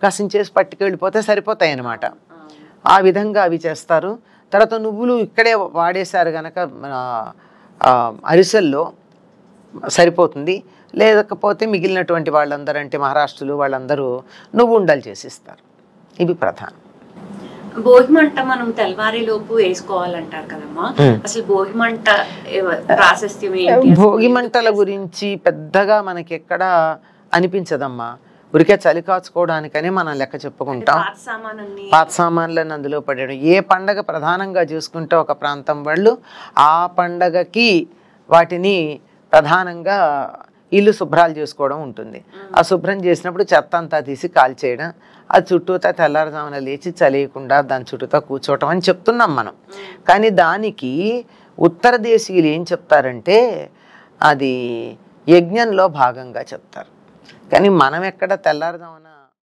కసించేసి పట్టుకెళ్ళిపోతే సరిపోతాయి అన్నమాట. ఆ విధంగా అవి చేస్తారు. తర్వాత నువ్వులు ఇక్కడే వాడేశారు కనుక అరిసెల్లో సరిపోతుంది. లేకపోతే మిగిలినటువంటి వాళ్ళందరూ అంటే మహారాష్ట్రలు వాళ్ళందరూ నువ్వు ఉండలు చేసిస్తారు. ఇవి ప్రధానం. భోగి మంట మనం తెల్లవారిలోపు వేసుకోవాలంటారు కదమ్మా, అసలు భోగి మంట ప్రాశస్త్యం ఏంటి? భోగి మంటల గురించి పెద్దగా మనకి ఎక్కడ అనిపించదమ్మా. ఉరికే చలి కాచుకోవడానికనే మనం లెక్క చెప్పుకుంటాం. పాత సామాన్లను అందులో పడేయడం. ఏ పండగ ప్రధానంగా చూసుకుంటే ఒక ప్రాంతం వాళ్ళు ఆ పండగకి వాటిని ప్రధానంగా ఇల్లు శుభ్రాలు చేసుకోవడం ఉంటుంది. ఆ శుభ్రం చేసినప్పుడు చెత్త అంతా తీసి కాల్చేయడం, అది చుట్టూతా తెల్లారుజామున లేచి చలియకుండా దాని చుట్టూతా కూర్చోవటం అని చెప్తున్నాం మనం. కానీ దానికి ఉత్తర దేశీయులు ఏం చెప్తారంటే అది యజ్ఞంలో భాగంగా చెప్తారు. కానీ మనం ఎక్కడ తెల్లారుజామున